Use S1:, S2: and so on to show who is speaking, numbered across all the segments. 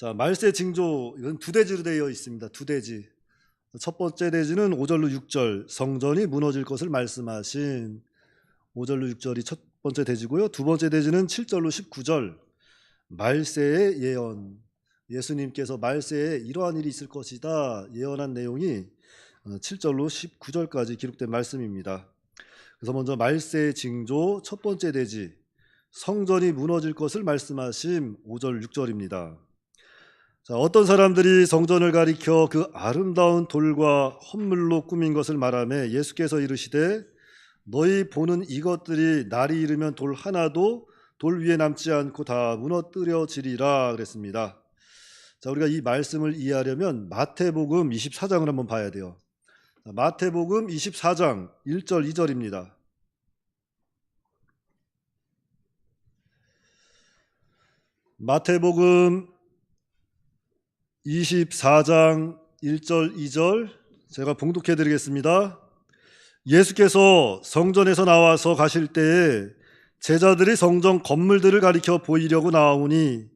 S1: 자, 말세 징조, 이건 두 대지로 되어 있습니다. 두 대지. 첫 번째 대지는 5절로 6절, 성전이 무너질 것을 말씀하신 5절로 6절이 첫 번째 대지고요. 두 번째 대지는 7절로 19절, 말세의 예언. 예수님께서 말세에 이러한 일이 있을 것이다 예언한 내용이 7절로 19절까지 기록된 말씀입니다. 그래서 먼저 말세의 징조 첫 번째 대지, 성전이 무너질 것을 말씀하신 5절 6절입니다. 자, 어떤 사람들이 성전을 가리켜 그 아름다운 돌과 헌물로 꾸민 것을 말하며 예수께서 이르시되 너희 보는 이것들이 날이 이르면 돌 하나도 돌 위에 남지 않고 다 무너뜨려지리라 그랬습니다. 자, 우리가 이 말씀을 이해하려면 마태복음 24장을 한번 봐야 돼요. 자, 마태복음 24장 1절 2절입니다. 마태복음 24장 1절 2절 제가 봉독해 드리겠습니다. 예수께서 성전에서 나와서 가실 때에 제자들이 성전 건물들을 가리켜 보이려고 나오니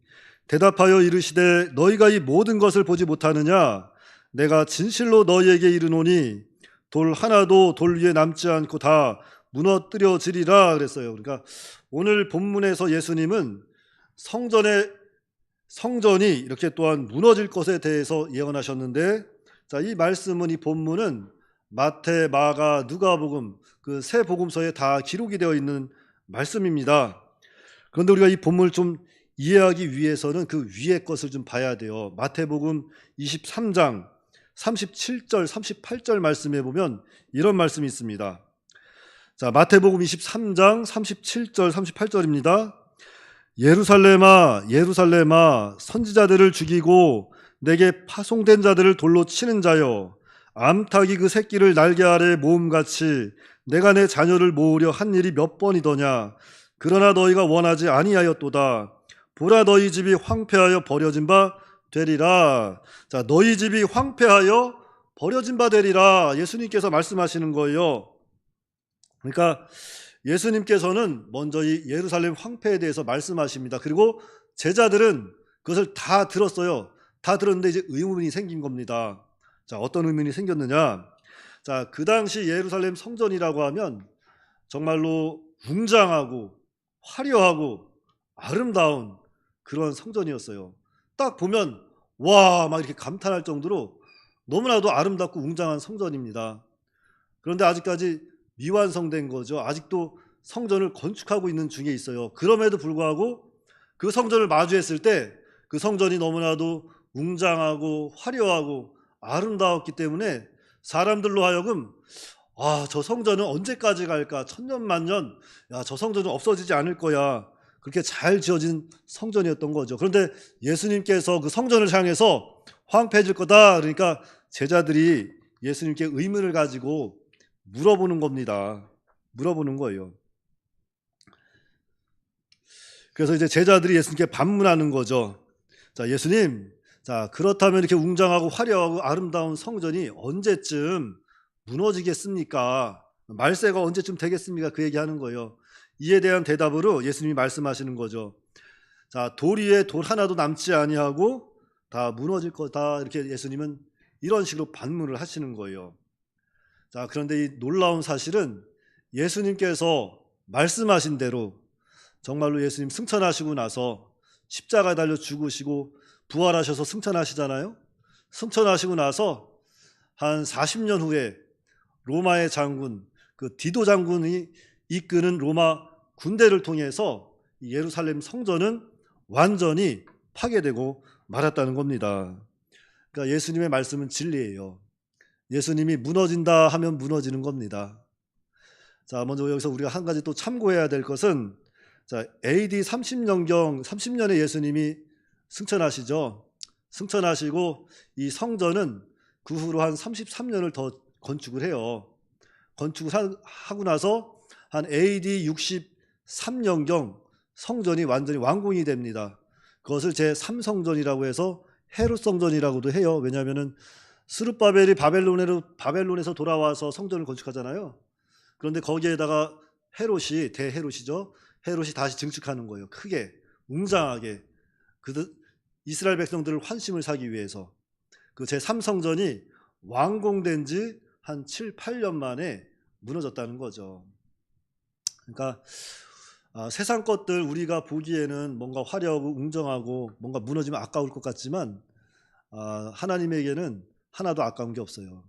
S1: 대답하여 이르시되 너희가 이 모든 것을 보지 못하느냐? 내가 진실로 너희에게 이르노니 돌 하나도 돌 위에 남지 않고 다 무너뜨려지리라 그랬어요. 그러니까 오늘 본문에서 예수님은 성전이 이렇게 또한 무너질 것에 대해서 예언하셨는데, 자, 이 말씀은, 이 본문은 마태, 마가, 누가복음 그 세 복음서에 다 기록이 되어 있는 말씀입니다. 그런데 우리가 이 본문을 좀 이해하기 위해서는 그 위에 것을 좀 봐야 돼요. 마태복음 23장 37절 38절 말씀에 보면 이런 말씀이 있습니다. 자, 마태복음 23장 37절 38절입니다. 예루살렘아 예루살렘아 선지자들을 죽이고 내게 파송된 자들을 돌로 치는 자여, 암탉이 그 새끼를 날개 아래 모음같이 내가 내 자녀를 모으려 한 일이 몇 번이더냐. 그러나 너희가 원하지 아니하였도다. 보라, 너희 집이 황폐하여 버려진 바 되리라. 자, 너희 집이 황폐하여 버려진 바 되리라, 예수님께서 말씀하시는 거예요. 그러니까 예수님께서는 먼저 이 예루살렘 황폐에 대해서 말씀하십니다. 그리고 제자들은 그것을 다 들었어요. 다 들었는데 이제 의문이 생긴 겁니다. 자, 어떤 의문이 생겼느냐? 자, 그 당시 예루살렘 성전이라고 하면 정말로 웅장하고 화려하고 아름다운 그런 성전이었어요. 딱 보면 와, 막 이렇게 감탄할 정도로 너무나도 아름답고 웅장한 성전입니다. 그런데 아직까지 미완성된 거죠. 아직도 성전을 건축하고 있는 중에 있어요. 그럼에도 불구하고 그 성전을 마주했을 때 그 성전이 너무나도 웅장하고 화려하고 아름다웠기 때문에 사람들로 하여금 저 성전은 언제까지 갈까? 천년만년, 저 성전은 없어지지 않을 거야. 그렇게 잘 지어진 성전이었던 거죠. 그런데 예수님께서 그 성전을 향해서 황폐해질 거다 그러니까 제자들이 예수님께 의문을 가지고 물어보는 겁니다. 물어보는 거예요. 그래서 이제 제자들이 예수님께 반문하는 거죠. 자, 예수님, 자, 그렇다면 이렇게 웅장하고 화려하고 아름다운 성전이 언제쯤 무너지겠습니까? 말세가 언제쯤 되겠습니까? 그 얘기하는 거예요. 이에 대한 대답으로 예수님이 말씀하시는 거죠. 자, 돌 위에 돌 하나도 남지 아니하고 다 무너질 거다, 이렇게 예수님은 이런 식으로 반문을 하시는 거예요. 자, 그런데 이 놀라운 사실은 예수님께서 말씀하신 대로 정말로 예수님 승천하시고 나서 십자가에 달려 죽으시고 부활하셔서 승천하시잖아요. 승천하시고 나서 한 40년 후에 로마의 장군, 그 디도 장군이 이끄는 로마 군대를 통해서 예루살렘 성전은 완전히 파괴되고 말았다는 겁니다. 그러니까 예수님의 말씀은 진리예요. 예수님이 무너진다 하면 무너지는 겁니다. 자, 먼저 여기서 우리가 한 가지 또 참고해야 될 것은, 자, AD 30년에 예수님이 승천하시죠. 승천하시고 이 성전은 그 후로 한 33년을 더 건축을 해요. 건축을 하고 나서 한 AD 63년경 성전이 완전히 완공이 됩니다. 그것을 제3성전이라고 해서 헤롯 성전이라고도 해요. 왜냐하면 스룹바벨이 바벨론에서 돌아와서 성전을 건축하잖아요. 그런데 거기에다가 대헤롯이죠. 헤롯이 다시 증축하는 거예요. 크게, 웅장하게. 이스라엘 백성들을 환심을 사기 위해서 그 제3성전이 완공된 지 한 7, 8년 만에 무너졌다는 거죠. 그러니까 세상 것들 우리가 보기에는 뭔가 화려하고 웅장하고 뭔가 무너지면 아까울 것 같지만 하나님에게는 하나도 아까운 게 없어요.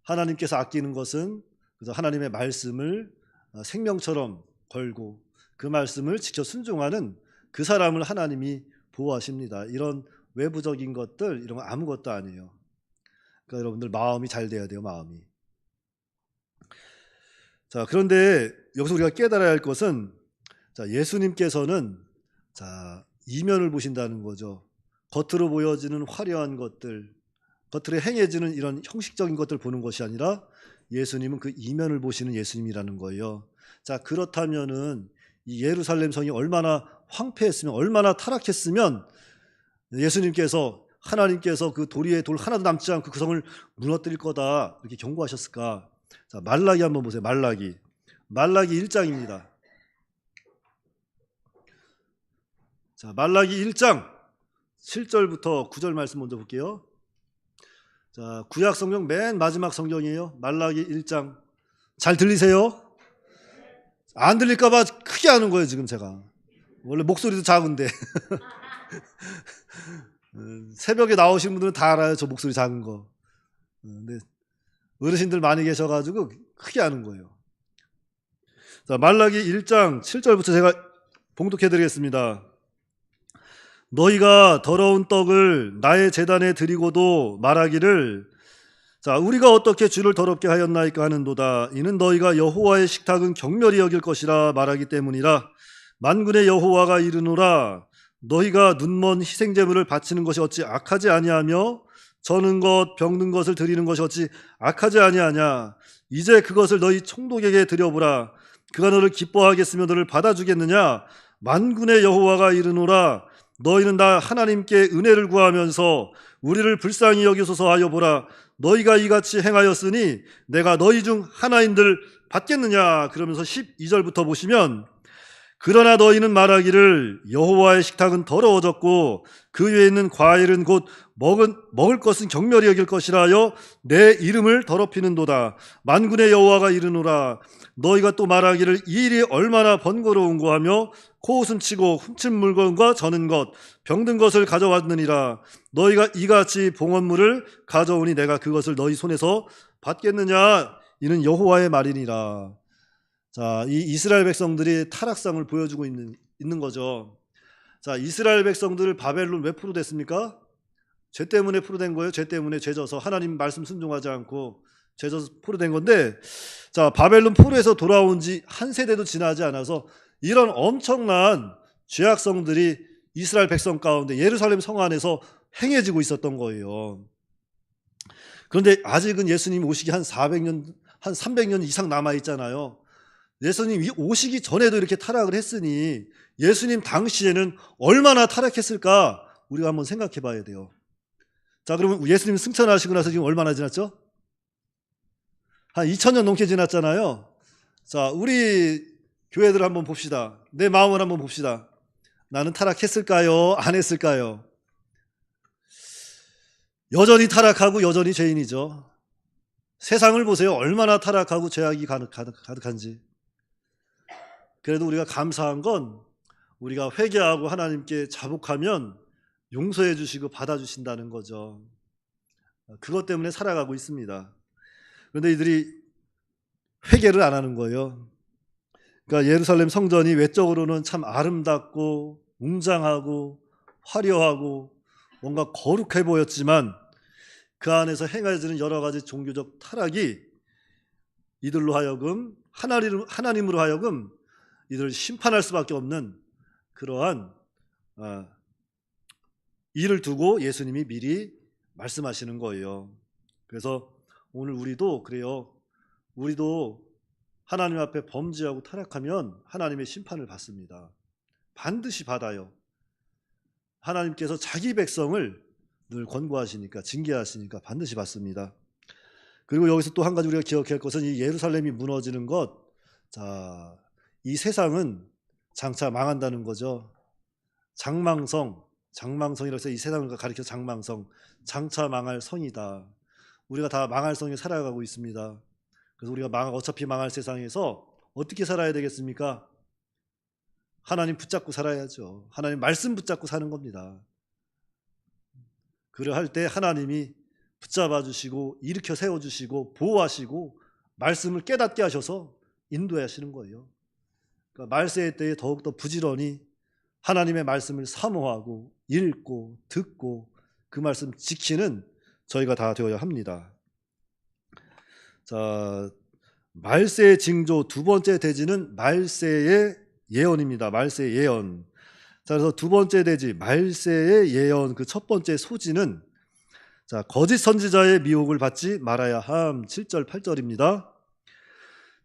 S1: 하나님께서 아끼는 것은 그래서 하나님의 말씀을 생명처럼 걸고 그 말씀을 지켜 순종하는 그 사람을 하나님이 보호하십니다. 이런 외부적인 것들 이런 거 아무것도 아니에요. 그러니까 여러분들 마음이 잘 돼야 돼요. 마음이. 자, 그런데 여기서 우리가 깨달아야 할 것은 예수님께서는 이면을 보신다는 거죠. 겉으로 보여지는 화려한 것들, 겉으로 행해지는 이런 형식적인 것들 보는 것이 아니라 예수님은 그 이면을 보시는 예수님이라는 거예요. 자, 그렇다면은 이 예루살렘 성이 얼마나 황폐했으면, 얼마나 타락했으면 하나님께서 그 도리에 돌 하나도 남지 않고 그 성을 무너뜨릴 거다 이렇게 경고하셨을까? 자, 말라기 한번 보세요. 말라기 1장입니다. 자, 말라기 1장 7절부터 9절 말씀 먼저 볼게요. 자, 구약 성경 맨 마지막 성경이에요. 말라기 1장. 잘 들리세요? 안 들릴까 봐 크게 하는 거예요, 지금 제가. 원래 목소리도 작은데. 새벽에 나오신 분들은 다 알아요, 저 목소리 작은 거. 근데 어르신들 많이 계셔가지고 크게 하는 거예요. 자, 말라기 1장 7절부터 제가 봉독해 드리겠습니다. 너희가 더러운 떡을 나의 제단에 드리고도 말하기를 자, 우리가 어떻게 주를 더럽게 하였나이까 하는도다. 이는 너희가 여호와의 식탁은 경멸히 여길 것이라 말하기 때문이라. 만군의 여호와가 이르노라. 너희가 눈먼 희생제물을 바치는 것이 어찌 악하지 아니하며 저는 것 병든 것을 드리는 것이 어찌 악하지 아니하냐. 이제 그것을 너희 총독에게 드려보라. 그가 너를 기뻐하겠으며 너를 받아주겠느냐. 만군의 여호와가 이르노라. 너희는 나 하나님께 은혜를 구하면서 우리를 불쌍히 여기소서 하여 보라. 너희가 이같이 행하였으니 내가 너희 중 하나인들 받겠느냐. 그러면서 12절부터 보시면 그러나 너희는 말하기를 여호와의 식탁은 더러워졌고 그 위에 있는 과일은 곧 먹을 것은 경멸히 여길 것이라 하여 내 이름을 더럽히는도다. 만군의 여호와가 이르노라. 너희가 또 말하기를 이 일이 얼마나 번거로운고 하며 코웃음치고 훔친 물건과 저는 것 병든 것을 가져왔느니라. 너희가 이같이 봉헌물을 가져오니 내가 그것을 너희 손에서 받겠느냐. 이는 여호와의 말이니라. 자, 이 이스라엘 백성들이 타락상을 보여주고 있는 거죠. 자, 이스라엘 백성들 바벨론 왜 포로됐습니까? 죄 때문에 포로된 거예요. 죄 때문에 죄져서 하나님 말씀 순종하지 않고 죄져서 포로된 건데, 자, 바벨론 포로에서 돌아온 지 한 세대도 지나지 않아서 이런 엄청난 죄악성들이 이스라엘 백성 가운데 예루살렘 성 안에서 행해지고 있었던 거예요. 그런데 아직은 예수님 오시기 한 400년, 한 300년 이상 남아 있잖아요. 예수님 오시기 전에도 이렇게 타락을 했으니 예수님 당시에는 얼마나 타락했을까 우리가 한번 생각해 봐야 돼요. 자, 그러면 예수님 승천하시고 나서 지금 얼마나 지났죠? 한 2000년 넘게 지났잖아요. 자, 우리 교회들 한번 봅시다. 내 마음을 한번 봅시다. 나는 타락했을까요? 안 했을까요? 여전히 타락하고 여전히 죄인이죠. 세상을 보세요. 얼마나 타락하고 죄악이 가득한지. 그래도 우리가 감사한 건 우리가 회개하고 하나님께 자복하면 용서해 주시고 받아주신다는 거죠. 그것 때문에 살아가고 있습니다. 그런데 이들이 회개를 안 하는 거예요. 그러니까 예루살렘 성전이 외적으로는 참 아름답고 웅장하고 화려하고 뭔가 거룩해 보였지만 그 안에서 행해지는 여러 가지 종교적 타락이 이들로 하여금 하나님으로 하여금 이들을 심판할 수밖에 없는 그러한 일을 두고 예수님이 미리 말씀하시는 거예요. 그래서 오늘 우리도 그래요. 우리도 하나님 앞에 범죄하고 타락하면 하나님의 심판을 받습니다. 반드시 받아요. 하나님께서 자기 백성을 늘 권고하시니까, 징계하시니까 반드시 받습니다. 그리고 여기서 또 한 가지 우리가 기억해야 할 것은 이 예루살렘이 무너지는 것, 이 세상은 장차 망한다는 거죠. 장망성, 장망성이라고 해서 이 세상을 가리켜 장망성, 장차 망할 성이다. 우리가 다 망할 성에 살아가고 있습니다. 그래서 우리가 어차피 망할 세상에서 어떻게 살아야 되겠습니까? 하나님 붙잡고 살아야죠. 하나님 말씀 붙잡고 사는 겁니다. 그러할 때 하나님이 붙잡아 주시고 일으켜 세워 주시고 보호하시고 말씀을 깨닫게 하셔서 인도하시는 거예요. 그러니까 말세의 때에 더욱더 부지런히 하나님의 말씀을 사모하고 읽고 듣고 그 말씀 지키는 저희가 다 되어야 합니다. 자, 말세의 징조 두 번째 대지는 말세의 예언입니다. 말세의 예언. 자, 그래서 두 번째 대지 말세의 예언 그 첫 번째 소지는 자, 거짓 선지자의 미혹을 받지 말아야 함. 7절 8절입니다.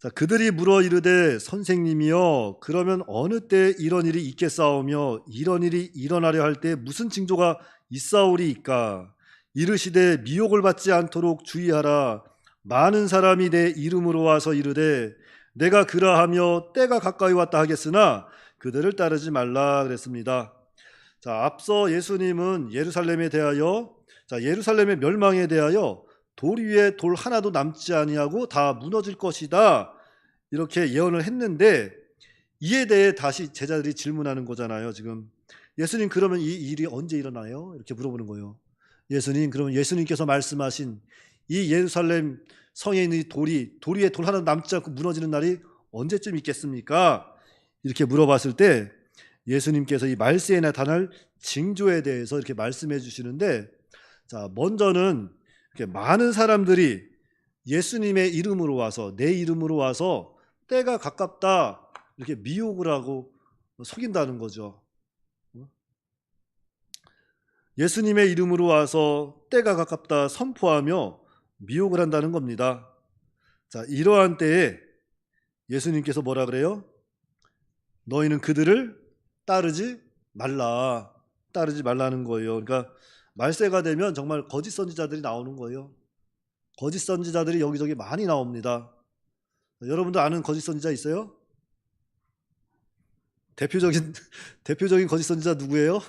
S1: 자, 그들이 물어 이르되 선생님이여 그러면 어느 때 이런 일이 있겠사오며 이런 일이 일어나려 할 때 무슨 징조가 있사오리이까? 이르시되 미혹을 받지 않도록 주의하라. 많은 사람이 내 이름으로 와서 이르되 내가 그라하며 때가 가까이 왔다 하겠으나 그들을 따르지 말라 그랬습니다. 자, 앞서 예수님은 예루살렘에 대하여 예루살렘의 멸망에 대하여 돌 위에 돌 하나도 남지 아니하고 다 무너질 것이다 이렇게 예언을 했는데 이에 대해 다시 제자들이 질문하는 거잖아요. 지금 예수님 그러면 이 일이 언제 일어나요? 이렇게 물어보는 거예요. 예수님 그러면 예수님께서 말씀하신 이 예루살렘 성에 있는 돌 위에 돌 하나도 남지 않고 무너지는 날이 언제쯤 있겠습니까? 이렇게 물어봤을 때 예수님께서 이 말세에 나타날 징조에 대해서 이렇게 말씀해 주시는데 자, 먼저는 이렇게 많은 사람들이 예수님의 이름으로 와서 내 이름으로 와서 때가 가깝다 이렇게 미혹을 하고 속인다는 거죠. 예수님의 이름으로 와서 때가 가깝다 선포하며 미혹을 한다는 겁니다. 자, 이러한 때에 예수님께서 뭐라 그래요? 너희는 그들을 따르지 말라는 거예요. 그러니까 말세가 되면 정말 거짓 선지자들이 나오는 거예요. 거짓 선지자들이 여기저기 많이 나옵니다. 여러분도 아는 거짓 선지자 있어요? 대표적인 거짓 선지자 누구예요?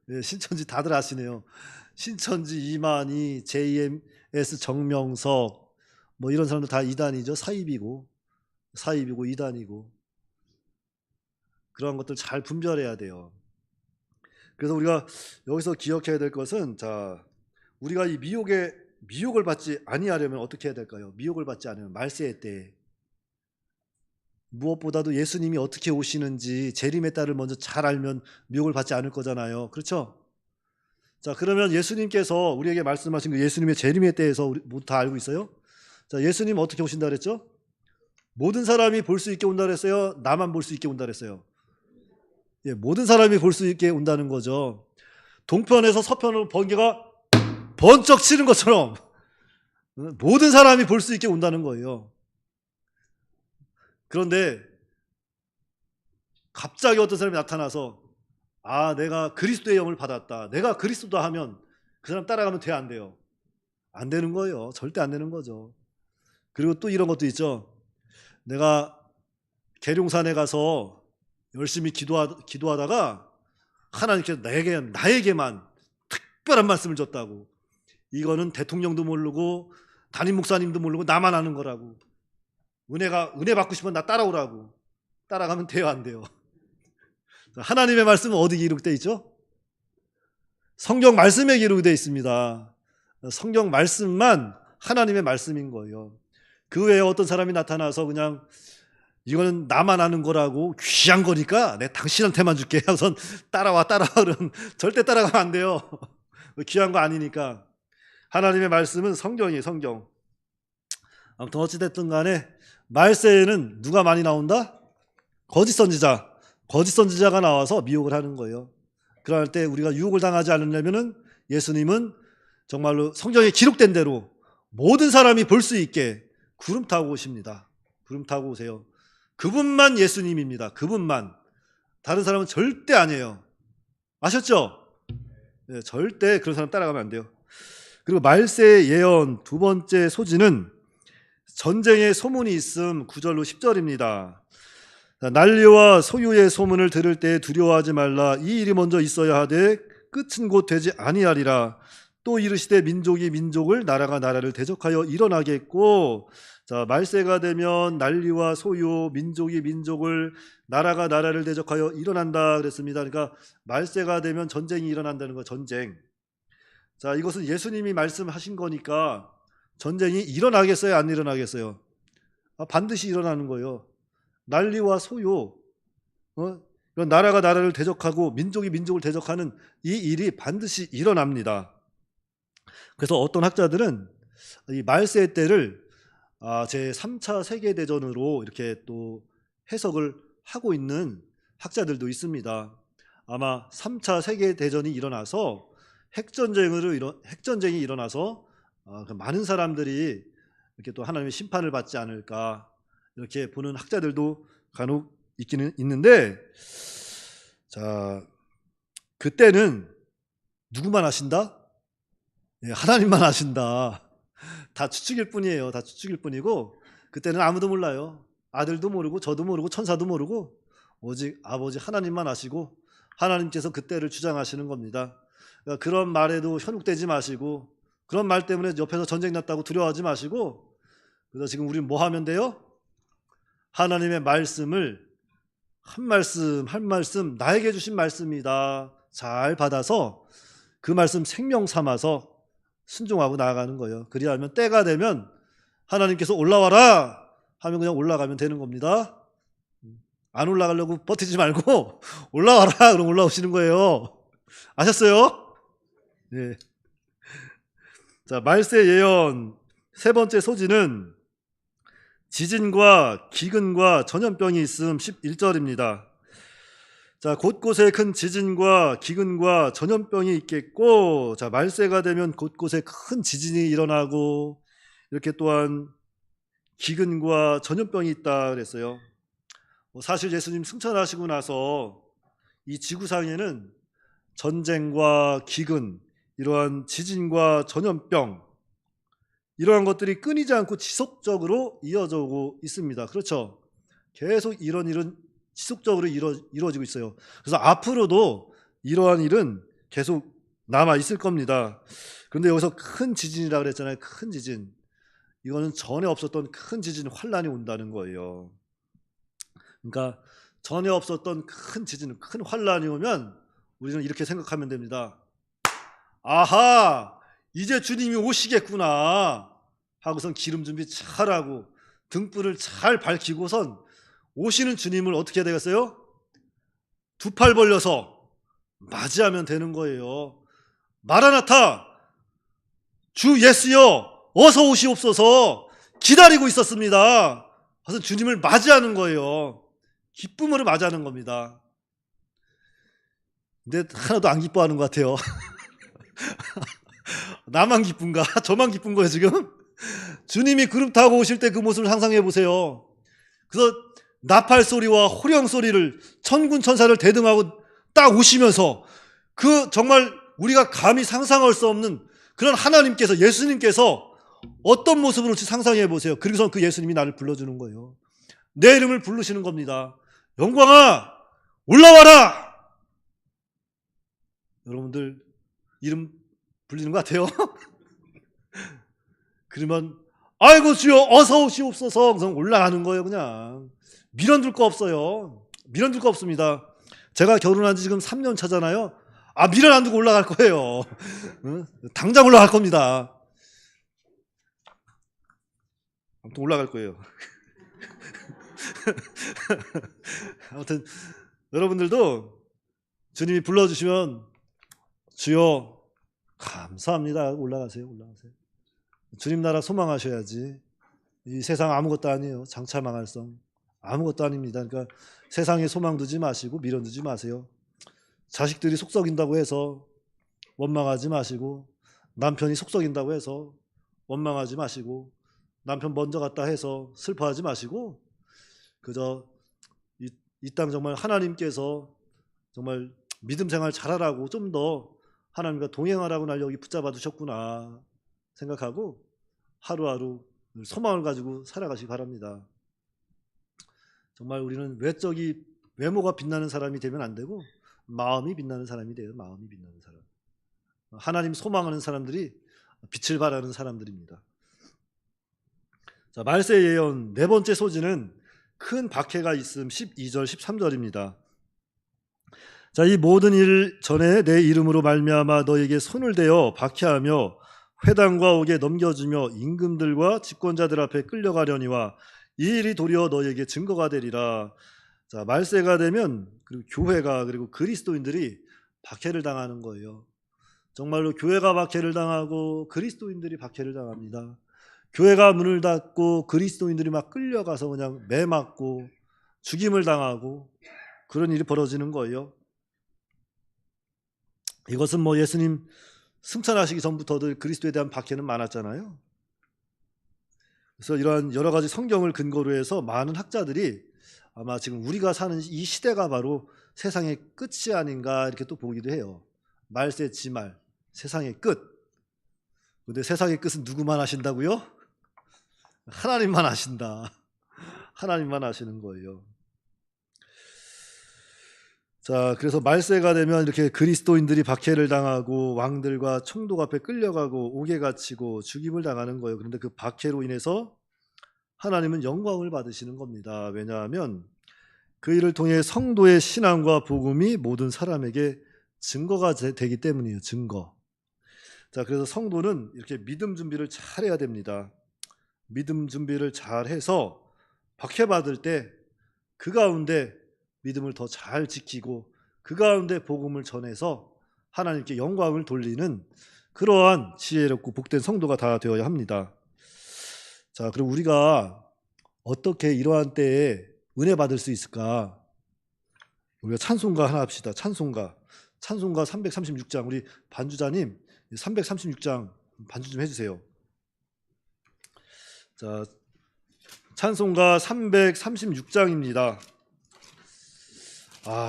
S1: 네, 신천지 다들 아시네요. 신천지 이만희, JMS 정명석 뭐 이런 사람들 다 이단이죠. 사입이고 이단이고 그런 것들 잘 분별해야 돼요. 그래서 우리가 여기서 기억해야 될 것은 자, 우리가 이 미혹을 받지 아니하려면 어떻게 해야 될까요? 미혹을 받지 않으면 말세의 때 무엇보다도 예수님이 어떻게 오시는지 재림의 때를 먼저 잘 알면 미혹을 받지 않을 거잖아요. 그렇죠? 자, 그러면 예수님께서 우리에게 말씀하신 그 예수님의 재림의 때에서 우리 모두 다 알고 있어요? 자, 예수님 어떻게 오신다 그랬죠? 모든 사람이 볼 수 있게 온다 그랬어요? 나만 볼 수 있게 온다 그랬어요? 예, 모든 사람이 볼 수 있게 온다는 거죠. 동편에서 서편으로 번개가 번쩍 치는 것처럼 모든 사람이 볼 수 있게 온다는 거예요. 그런데 갑자기 어떤 사람이 나타나서 아, 내가 그리스도의 영을 받았다. 내가 그리스도다 하면 그 사람 따라가면 돼, 안 돼요? 안 되는 거예요. 절대 안 되는 거죠. 그리고 또 이런 것도 있죠. 내가 계룡산에 가서 열심히 기도하다가 하나님께서 나에게만 특별한 말씀을 줬다고. 이거는 대통령도 모르고 담임 목사님도 모르고 나만 아는 거라고. 은혜 받고 싶으면 나 따라오라고. 따라가면 돼요, 안 돼요? 하나님의 말씀은 어디 기록되어 있죠? 성경 말씀에 기록되어 있습니다. 성경 말씀만 하나님의 말씀인 거예요. 그 외에 어떤 사람이 나타나서 그냥 이거는 나만 아는 거라고 귀한 거니까 내가 당신한테만 줄게 하고선 따라와 그러면 절대 따라가면 안 돼요. 귀한 거 아니니까. 하나님의 말씀은 성경이에요, 성경. 아무튼 어찌됐든 간에 말세에는 누가 많이 나온다? 거짓 선지자가 나와서 미혹을 하는 거예요. 그럴 때 우리가 유혹을 당하지 않으려면은 예수님은 정말로 성경에 기록된 대로 모든 사람이 볼 수 있게 구름 타고 오십니다. 구름 타고 오세요. 그분만 예수님입니다. 그분만. 다른 사람은 절대 아니에요. 아셨죠? 네, 절대 그런 사람 따라가면 안 돼요. 그리고 말세의 예언 두 번째 소지는 전쟁의 소문이 있음 9절로 10절입니다. 자, 난리와 소유의 소문을 들을 때 두려워하지 말라. 이 일이 먼저 있어야 하되 끝은 곧 되지 아니하리라. 또 이르시되 민족이 민족을 나라가 나라를 대적하여 일어나겠고. 자, 말세가 되면 난리와 소유, 민족이 민족을, 나라가 나라를 대적하여 일어난다 그랬습니다. 그러니까 말세가 되면 전쟁이 일어난다는 거, 전쟁. 자, 이것은 예수님이 말씀하신 거니까 전쟁이 일어나겠어요, 안 일어나겠어요? 반드시 일어나는 거예요. 난리와 소요, 이런 나라가 나라를 대적하고 민족이 민족을 대적하는 이 일이 반드시 일어납니다. 그래서 어떤 학자들은 이 말세 때를 제 3차 세계대전으로 이렇게 또 해석을 하고 있는 학자들도 있습니다. 아마 3차 세계대전이 일어나서 핵전쟁이 일어나서 그 많은 사람들이 이렇게 또 하나님의 심판을 받지 않을까, 이렇게 보는 학자들도 간혹 있기는 있는데, 자, 그때는 누구만 하신다? 예, 하나님만 하신다. 다 추측일 뿐이에요. 다 추측일 뿐이고, 그때는 아무도 몰라요. 아들도 모르고 저도 모르고 천사도 모르고 오직 아버지 하나님만 아시고, 하나님께서 그때를 주장하시는 겁니다. 그러니까 그런 말에도 현혹되지 마시고, 그런 말 때문에 옆에서 전쟁 났다고 두려워하지 마시고, 그래서 지금 우리는 뭐 하면 돼요? 하나님의 말씀을 한 말씀 한 말씀 나에게 주신 말씀이다, 잘 받아서 그 말씀 생명 삼아서 순종하고 나아가는 거예요. 그리하면 때가 되면 하나님께서 올라와라 하면 그냥 올라가면 되는 겁니다. 안 올라가려고 버티지 말고 올라와라 그럼 올라오시는 거예요. 아셨어요? 네. 자, 말세 예언 세 번째 소지는 지진과 기근과 전염병이 있음 11절입니다. 자, 곳곳에 큰 지진과 기근과 전염병이 있겠고, 자, 말세가 되면 곳곳에 큰 지진이 일어나고, 이렇게 또한 기근과 전염병이 있다 그랬어요. 사실 예수님 승천하시고 나서 이 지구상에는 전쟁과 기근, 이러한 지진과 전염병, 이러한 것들이 끊이지 않고 지속적으로 이어져 오고 있습니다. 그렇죠? 계속 이런 일은 지속적으로 이루어지고 있어요. 그래서 앞으로도 이러한 일은 계속 남아 있을 겁니다. 그런데 여기서 큰 지진이라고 그랬잖아요. 큰 지진. 이거는 전에 없었던 큰 지진, 환란이 온다는 거예요. 그러니까 전에 없었던 큰 지진, 큰 환란이 오면 우리는 이렇게 생각하면 됩니다. 아하, 이제 주님이 오시겠구나 하고선 기름 준비 잘하고 등불을 잘 밝히고선 오시는 주님을 어떻게 해야 되겠어요? 두 팔 벌려서 맞이하면 되는 거예요. 마라나타, 주 예수여 어서 오시옵소서 기다리고 있었습니다. 그래서 주님을 맞이하는 거예요. 기쁨으로 맞이하는 겁니다. 근데 하나도 안 기뻐하는 것 같아요. 나만 기쁜가? 저만 기쁜 거예요 지금? 주님이 그룹 타고 오실 때 그 모습을 상상해 보세요. 그래서 나팔 소리와 호령 소리를 천군 천사를 대등하고 딱 오시면서 그 정말 우리가 감히 상상할 수 없는 그런 하나님께서, 예수님께서 어떤 모습으로 상상해 보세요. 그리고서 그 예수님이 나를 불러주는 거예요. 내 이름을 부르시는 겁니다. 영광아 올라와라. 여러분들 이름 불리는 것 같아요? 그러면 아이고 주여 어서 오시옵소서 그래서 올라가는 거예요. 그냥 미련둘 거 없어요. 미련둘 거 없습니다. 제가 결혼한 지 지금 3년 차잖아요. 미련 안 두고 올라갈 거예요. 당장 올라갈 겁니다. 아무튼 올라갈 거예요. 아무튼 여러분들도 주님이 불러주시면 주여 감사합니다 올라가세요. 올라가세요. 주님 나라 소망하셔야지. 이 세상 아무것도 아니에요. 장차 망할 성 아무것도 아닙니다. 그러니까 세상에 소망 두지 마시고 미련 두지 마세요. 자식들이 속썩인다고 해서 원망하지 마시고, 남편이 속썩인다고 해서 원망하지 마시고, 남편 먼저 갔다 해서 슬퍼하지 마시고, 그저 이 땅 정말 하나님께서 정말 믿음 생활 잘하라고, 좀 더 하나님과 동행하라고 날 여기 붙잡아 두셨구나 생각하고 하루하루 소망을 가지고 살아가시기 바랍니다. 정말 우리는 외모가 빛나는 사람이 되면 안 되고 마음이 빛나는 사람이 돼요. 마음이 빛나는 사람. 하나님 소망하는 사람들이 빛을 발하는 사람들입니다. 자, 말세 예언 네 번째 소지는 큰 박해가 있음 12절 13절입니다. 자, 이 모든 일 전에 내 이름으로 말미암아 너에게 손을 대어 박해하며 회당과 옥에 넘겨주며 임금들과 집권자들 앞에 끌려가려니와 이 일이 도리어 너에게 증거가 되리라. 자, 말세가 되면 그리고 교회가 그리고 그리스도인들이 박해를 당하는 거예요. 정말로 교회가 박해를 당하고 그리스도인들이 박해를 당합니다. 교회가 문을 닫고 그리스도인들이 막 끌려가서 그냥 매맞고 죽임을 당하고 그런 일이 벌어지는 거예요. 이것은 뭐 예수님 승천하시기 전부터도 그리스도에 대한 박해는 많았잖아요. 그래서 이러한 여러 가지 성경을 근거로 해서 많은 학자들이 아마 지금 우리가 사는 이 시대가 바로 세상의 끝이 아닌가 이렇게 또 보기도 해요. 말세 지말, 세상의 끝. 근데 세상의 끝은 누구만 하신다고요? 하나님만 하신다. 하나님만 하시는 거예요. 자, 그래서 말세가 되면 이렇게 그리스도인들이 박해를 당하고 왕들과 총독 앞에 끌려가고 옥에 갇히고 죽임을 당하는 거예요. 그런데 그 박해로 인해서 하나님은 영광을 받으시는 겁니다. 왜냐하면 그 일을 통해 성도의 신앙과 복음이 모든 사람에게 증거가 되기 때문이에요. 증거. 자, 그래서 성도는 이렇게 믿음 준비를 잘 해야 됩니다. 믿음 준비를 잘 해서 박해받을 때 그 가운데 믿음을 더 잘 지키고 그 가운데 복음을 전해서 하나님께 영광을 돌리는 그러한 지혜롭고 복된 성도가 다 되어야 합니다. 자, 그럼 우리가 어떻게 이러한 때에 은혜 받을 수 있을까? 우리가 찬송가 하나 합시다. 찬송가 336장. 우리 반주자님 336장 반주 좀 해주세요. 자, 찬송가 336장입니다.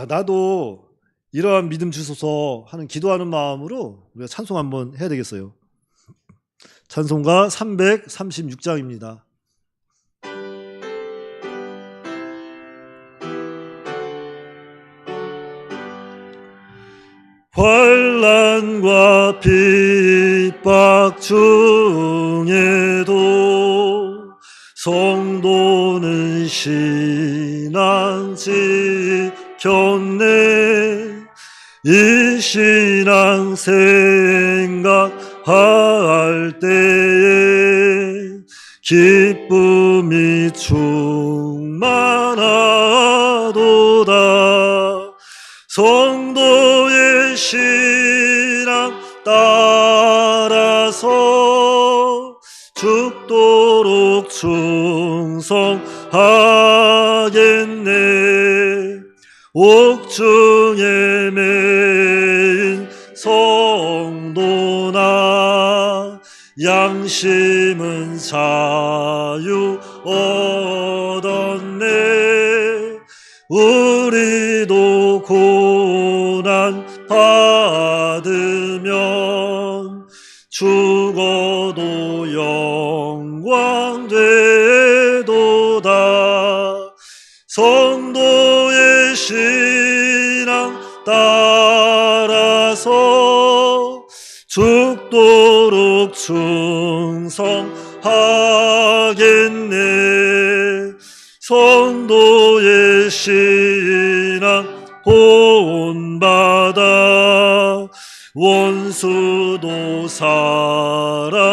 S1: 나도 이러한 믿음 주소서 하는 기도하는 마음으로 우리가 찬송 한번 해야 되겠어요. 찬송가 336장입니다. 환난과 핍박 중에도 성도는 신앙 지켰네. 이 신앙 생각할 때에 기쁨이 충만하도다. 성도의 신앙 따라서 죽도록 충성하겠네. 옥중에 매인 성도나 양심은 자유 얻었네. 우리도 고난 받으면 죽어도 영광 되도다. 성도의 신앙 따라서 죽도록 충성하겠네. 성도의 신앙 본받아 원수도 사랑하겠네.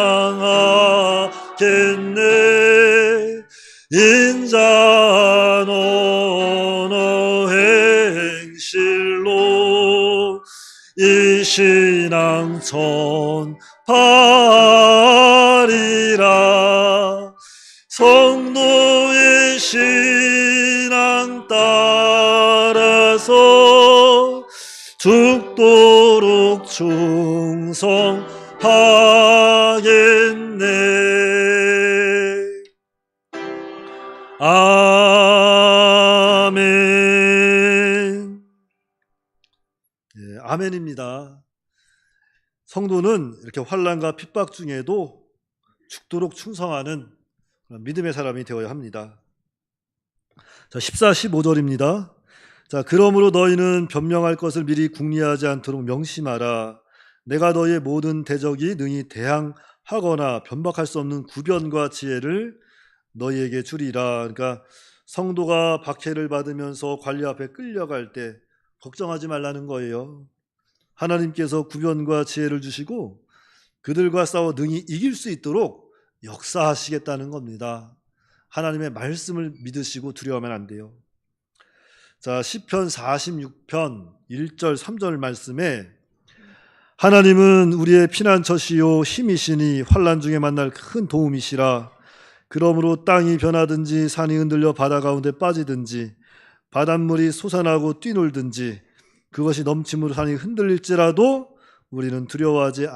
S1: 인자한 언어 행실로 이 신앙 전파하리라. 성도의 신앙 따라서 죽도록 충성하겠네. 아멘. 예, 아멘입니다. 성도는 이렇게 환난과 핍박 중에도 죽도록 충성하는 믿음의 사람이 되어야 합니다. 자, 14, 15절입니다. 자, 그러므로 너희는 변명할 것을 미리 궁리하지 않도록 명심하라. 내가 너희의 모든 대적이 능히 대항하거나 변박할 수 없는 구변과 지혜를 너희에게 주리라. 그러니까 성도가 박해를 받으면서 관리 앞에 끌려갈 때 걱정하지 말라는 거예요. 하나님께서 구변과 지혜를 주시고 그들과 싸워 능히 이길 수 있도록 역사하시겠다는 겁니다. 하나님의 말씀을 믿으시고 두려워하면 안 돼요. 자, 시편 46편 1절 3절 말씀에 하나님은 우리의 피난처시요 힘이시니 환난 중에 만날 큰 도움이시라. 그러므로 땅이 변하든지 산이 흔들려 바다 가운데 빠지든지 바닷물이 솟아나고 뛰놀든지 그것이 넘침으로 산이 흔들릴지라도 우리는 두려워하지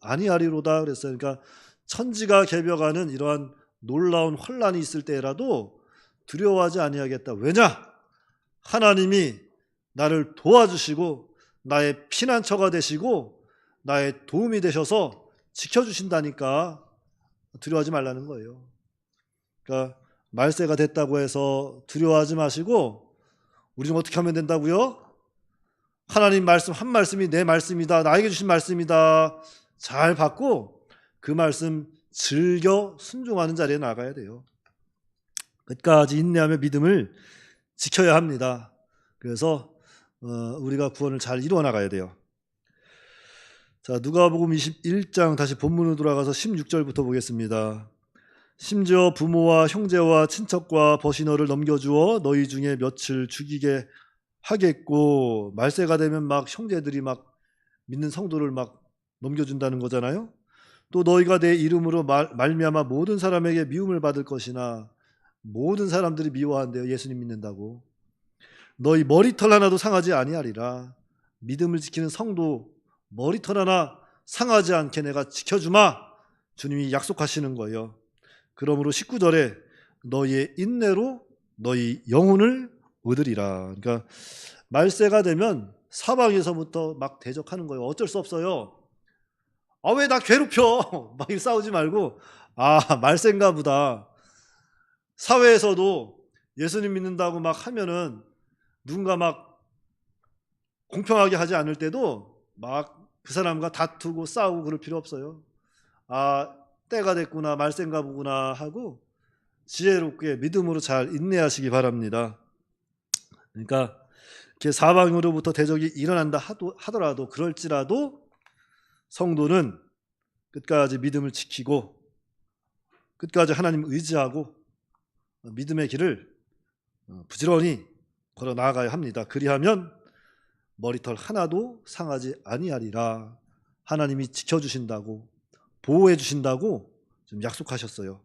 S1: 아니하리로다 그랬어요. 그러니까 천지가 개벽하는 이러한 놀라운 환난이 있을 때라도 두려워하지 아니하겠다. 왜냐? 하나님이 나를 도와주시고 나의 피난처가 되시고 나의 도움이 되셔서 지켜주신다니까 두려워하지 말라는 거예요. 그러니까 말세가 됐다고 해서 두려워하지 마시고 우리는 어떻게 하면 된다고요? 하나님 말씀 한 말씀이 내 말씀이다. 나에게 주신 말씀이다. 잘 받고 그 말씀 즐겨 순종하는 자리에 나가야 돼요. 끝까지 인내하며 믿음을 지켜야 합니다. 그래서 우리가 구원을 잘 이루어 나가야 돼요. 자, 누가복음 21장 다시 본문으로 돌아가서 16절부터 보겠습니다. 심지어 부모와 형제와 친척과 벗이 너를 넘겨주어 너희 중에 며칠 죽이게 하겠고, 말세가 되면 막 형제들이 막 믿는 성도를 막 넘겨준다는 거잖아요. 또 너희가 내 이름으로 말미암아 모든 사람에게 미움을 받을 것이나, 모든 사람들이 미워한대요. 예수님 믿는다고. 너희 머리털 하나도 상하지 아니하리라. 믿음을 지키는 성도 머리털 하나 상하지 않게 내가 지켜주마. 주님이 약속하시는 거예요. 그러므로 19절에 너희의 인내로 너희 영혼을 얻으리라. 그러니까 말세가 되면 사방에서부터 막 대적하는 거예요. 어쩔 수 없어요. 아, 왜 나 괴롭혀? 막 싸우지 말고, 아, 말세인가 보다. 사회에서도 예수님 믿는다고 막 하면은 누군가 막 공평하게 하지 않을 때도 막 그 사람과 다투고 싸우고 그럴 필요 없어요. 아, 때가 됐구나, 말세인가 보구나 하고 지혜롭게 믿음으로 잘 인내하시기 바랍니다. 그러니까 이렇게 사방으로부터 대적이 일어난다 하더라도, 그럴지라도 성도는 끝까지 믿음을 지키고 끝까지 하나님 의지하고 믿음의 길을 부지런히 걸어 나아가야 합니다. 그리하면 머리털 하나도 상하지 아니하리라. 하나님이 지켜주신다고, 보호해 주신다고 좀 약속하셨어요.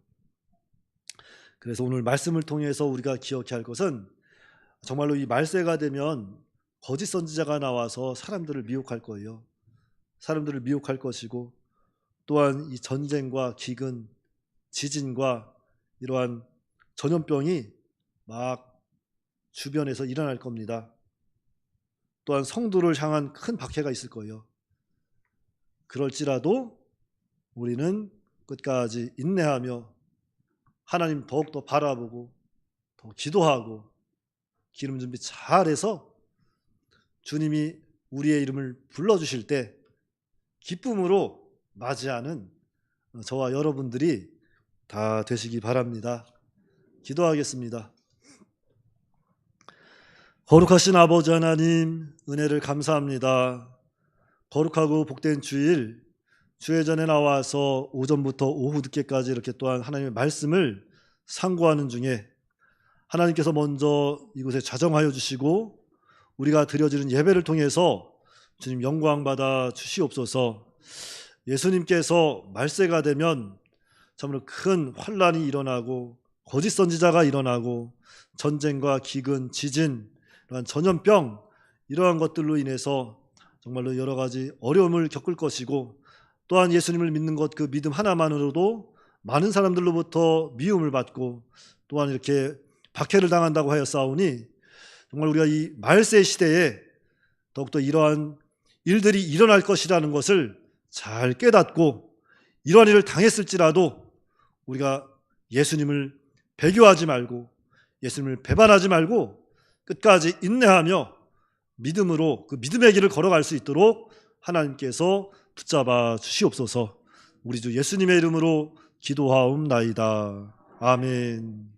S1: 그래서 오늘 말씀을 통해서 우리가 기억해야 할 것은, 정말로 이 말세가 되면 거짓 선지자가 나와서 사람들을 미혹할 거예요. 사람들을 미혹할 것이고, 또한 이 전쟁과 기근, 지진과 이러한 전염병이 막 주변에서 일어날 겁니다. 또한 성도를 향한 큰 박해가 있을 거예요. 그럴지라도 우리는 끝까지 인내하며 하나님 더욱더 바라보고 더 기도하고 기름 준비 잘해서 주님이 우리의 이름을 불러주실 때 기쁨으로 맞이하는 저와 여러분들이 다 되시기 바랍니다. 기도하겠습니다. 거룩하신 아버지 하나님, 은혜를 감사합니다. 거룩하고 복된 주일, 주회전에 나와서 오전부터 오후 늦게까지 이렇게 또한 하나님의 말씀을 상고하는 중에 하나님께서 먼저 이곳에 좌정하여 주시고 우리가 드려지는 예배를 통해서 주님 영광 받아 주시옵소서. 예수님께서 말세가 되면 정말 큰 환난이 일어나고 거짓 선지자가 일어나고 전쟁과 기근, 지진, 이러한 전염병, 이러한 것들로 인해서 정말로 여러 가지 어려움을 겪을 것이고, 또한 예수님을 믿는 것, 그 믿음 하나만으로도 많은 사람들로부터 미움을 받고 또한 이렇게 박해를 당한다고 하였사오니, 정말 우리가 이 말세 시대에 더욱더 이러한 일들이 일어날 것이라는 것을 잘 깨닫고, 이러한 일을 당했을지라도 우리가 예수님을 배교하지 말고 예수님을 배반하지 말고 끝까지 인내하며 믿음으로 그 믿음의 길을 걸어갈 수 있도록 하나님께서 붙잡아 주시옵소서. 우리 주 예수님의 이름으로 기도하옵나이다. 아멘.